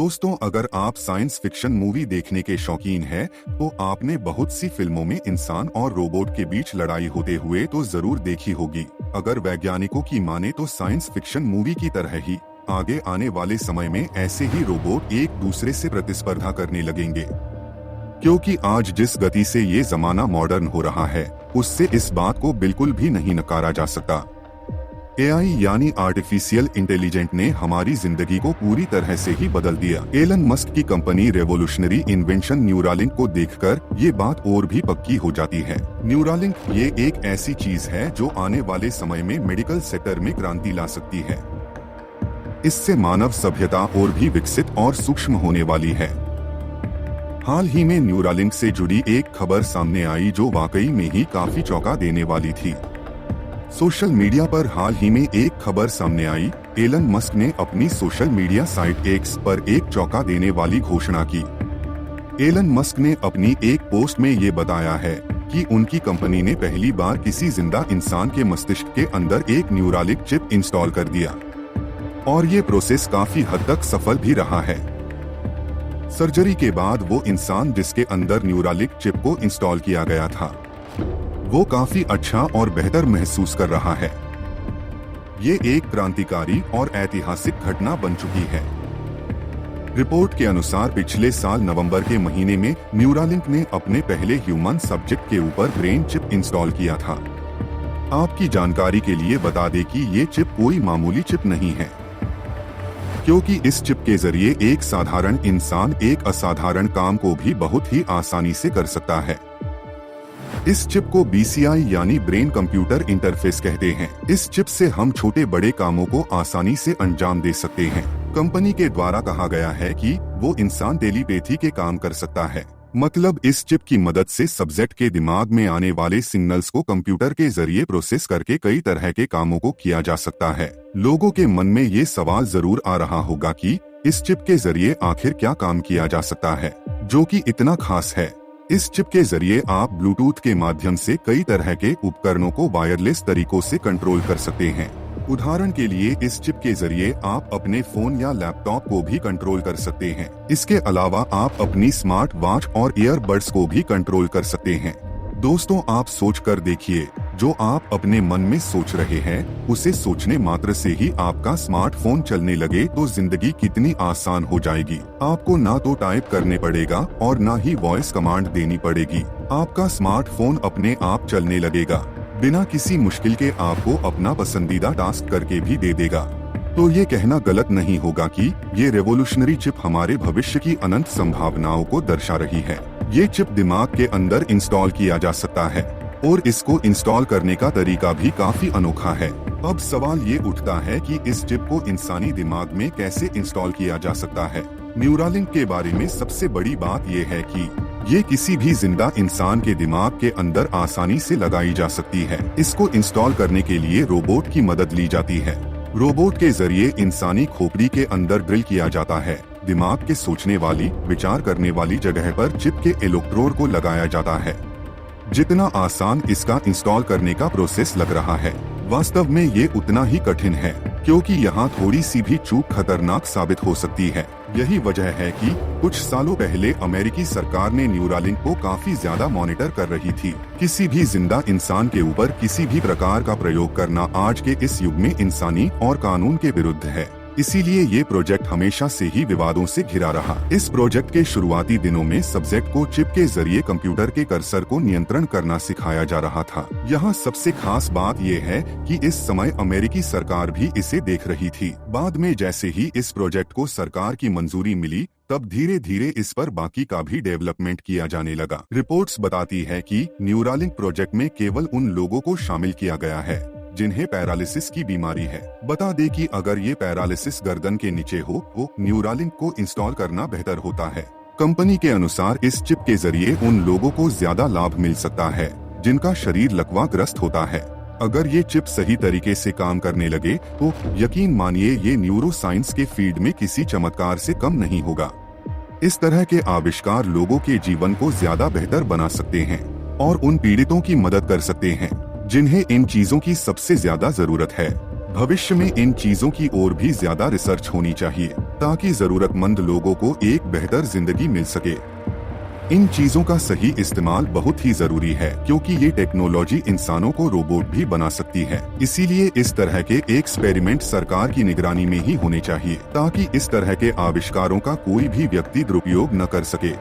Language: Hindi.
दोस्तों, अगर आप साइंस फिक्शन मूवी देखने के शौकीन हैं, तो आपने बहुत सी फिल्मों में इंसान और रोबोट के बीच लड़ाई होते हुए तो जरूर देखी होगी। अगर वैज्ञानिकों की माने तो साइंस फिक्शन मूवी की तरह ही आगे आने वाले समय में ऐसे ही रोबोट एक दूसरे से प्रतिस्पर्धा करने लगेंगे, क्योंकि आज जिस गति से ये जमाना मॉडर्न हो रहा है, उससे इस बात को बिल्कुल भी नहीं नकारा जा सकता। एआई यानी आर्टिफिशियल इंटेलिजेंट ने हमारी जिंदगी को पूरी तरह से ही बदल दिया। एलन मस्क की कंपनी रेवोल्यूशनरी इन्वेंशन न्यूरालिंक को देखकर ये बात और भी पक्की हो जाती है। न्यूरालिंक ये एक ऐसी चीज है जो आने वाले समय में मेडिकल सेक्टर में क्रांति ला सकती है। इससे मानव सभ्यता और भी विकसित और सूक्ष्म होने वाली है। हाल ही में न्यूरालिंक से जुड़ी एक खबर सामने आई जो वाकई में ही काफी चौंका देने वाली थी। सोशल मीडिया पर हाल ही में एक खबर सामने आई। एलन मस्क ने अपनी सोशल मीडिया साइट एक्स पर एक चौंका देने वाली घोषणा की। एलन मस्क ने अपनी एक पोस्ट में ये बताया है कि उनकी कंपनी ने पहली बार किसी जिंदा इंसान के मस्तिष्क के अंदर एक न्यूरालिंक चिप इंस्टॉल कर दिया और ये प्रोसेस काफी हद तक सफल भी रहा है। सर्जरी के बाद वो इंसान जिसके अंदर न्यूरालिंक चिप को इंस्टॉल किया गया था, वो काफी अच्छा और बेहतर महसूस कर रहा है। ये एक क्रांतिकारी और ऐतिहासिक घटना बन चुकी है। रिपोर्ट के अनुसार पिछले साल नवंबर के महीने में न्यूरालिंक ने अपने पहले ह्यूमन सब्जेक्ट के ऊपर ब्रेन चिप इंस्टॉल किया था। आपकी जानकारी के लिए बता दें कि ये चिप कोई मामूली चिप नहीं है, क्योंकि इस चिप के जरिए एक साधारण इंसान एक असाधारण काम को भी बहुत ही आसानी से कर सकता है। इस चिप को BCI यानी ब्रेन कंप्यूटर इंटरफेस कहते हैं। इस चिप से हम छोटे बड़े कामों को आसानी से अंजाम दे सकते हैं। कंपनी के द्वारा कहा गया है कि वो इंसान टेलीपैथी के काम कर सकता है। मतलब इस चिप की मदद से सब्जेक्ट के दिमाग में आने वाले सिग्नल्स को कंप्यूटर के जरिए प्रोसेस करके कई तरह के कामों को किया जा सकता है। लोगों के मन में ये सवाल जरूर आ रहा होगा कि इस चिप के जरिए आखिर क्या काम किया जा सकता है जो कि इतना खास है। इस चिप के जरिए आप ब्लूटूथ के माध्यम से कई तरह के उपकरणों को वायरलेस तरीकों से कंट्रोल कर सकते हैं। उदाहरण के लिए इस चिप के जरिए आप अपने फोन या लैपटॉप को भी कंट्रोल कर सकते हैं। इसके अलावा आप अपनी स्मार्ट वॉच और ईयरबड्स को भी कंट्रोल कर सकते हैं। दोस्तों, आप सोच कर देखिए, जो आप अपने मन में सोच रहे हैं उसे सोचने मात्र से ही आपका स्मार्टफोन चलने लगे तो जिंदगी कितनी आसान हो जाएगी। आपको ना तो टाइप करने पड़ेगा और ना ही वॉइस कमांड देनी पड़ेगी। आपका स्मार्टफोन अपने आप चलने लगेगा, बिना किसी मुश्किल के आपको अपना पसंदीदा टास्क करके भी दे देगा। तो ये कहना गलत नहीं होगा कि ये रेवोल्यूशनरी चिप हमारे भविष्य की अनंत संभावनाओं को दर्शा रही है। ये चिप दिमाग के अंदर इंस्टॉल किया जा सकता है और इसको इंस्टॉल करने का तरीका भी काफी अनोखा है। अब सवाल ये उठता है कि इस चिप को इंसानी दिमाग में कैसे इंस्टॉल किया जा सकता है। न्यूरालिंक के बारे में सबसे बड़ी बात ये है कि ये किसी भी जिंदा इंसान के दिमाग के अंदर आसानी से लगाई जा सकती है। इसको इंस्टॉल करने के लिए रोबोट की मदद ली जाती है। रोबोट के जरिए इंसानी खोपड़ी के अंदर ड्रिल किया जाता है। दिमाग के सोचने वाली, विचार करने वाली जगह पर चिप के इलेक्ट्रोड को लगाया जाता है। जितना आसान इसका इंस्टॉल करने का प्रोसेस लग रहा है, वास्तव में ये उतना ही कठिन है, क्योंकि यहाँ थोड़ी सी भी चूक खतरनाक साबित हो सकती है। यही वजह है कि कुछ सालों पहले अमेरिकी सरकार ने न्यूरालिंक को काफी ज्यादा मॉनिटर कर रही थी। किसी भी जिंदा इंसान के ऊपर किसी भी प्रकार का प्रयोग करना आज के इस युग में इंसानी और कानून के विरुद्ध है। इसीलिए ये प्रोजेक्ट हमेशा से ही विवादों से घिरा रहा। इस प्रोजेक्ट के शुरुआती दिनों में सब्जेक्ट को चिप के जरिए कंप्यूटर के कर्सर को नियंत्रण करना सिखाया जा रहा था। यहाँ सबसे खास बात ये है कि इस समय अमेरिकी सरकार भी इसे देख रही थी। बाद में जैसे ही इस प्रोजेक्ट को सरकार की मंजूरी मिली, तब धीरे धीरे इस पर बाकी का भी डेवलपमेंट किया जाने लगा। रिपोर्ट्स बताती है कि न्यूरालिंक प्रोजेक्ट में केवल उन लोगों को शामिल किया गया है जिन्हें पैरालिसिस की बीमारी है। बता दें कि अगर ये पैरालिसिस गर्दन के नीचे हो तो न्यूरालिंक को इंस्टॉल करना बेहतर होता है। कंपनी के अनुसार इस चिप के जरिए उन लोगों को ज्यादा लाभ मिल सकता है जिनका शरीर लकवाग्रस्त होता है। अगर ये चिप सही तरीके से काम करने लगे तो यकीन मानिए ये न्यूरो साइंस के फील्ड में किसी चमत्कार से कम नहीं होगा। इस तरह के आविष्कार लोगों के जीवन को ज्यादा बेहतर बना सकते हैं और उन पीड़ितों की मदद कर सकते हैं जिन्हें इन चीजों की सबसे ज्यादा जरूरत है। भविष्य में इन चीजों की ओर भी ज्यादा रिसर्च होनी चाहिए ताकि जरूरतमंद लोगों को एक बेहतर जिंदगी मिल सके। इन चीजों का सही इस्तेमाल बहुत ही जरूरी है क्योंकि ये टेक्नोलॉजी इंसानों को रोबोट भी बना सकती है। इसीलिए इस तरह के एक्सपेरिमेंट सरकार की निगरानी में ही होने चाहिए ताकि इस तरह के आविष्कारों का कोई भी व्यक्ति दुरुपयोग न कर सके।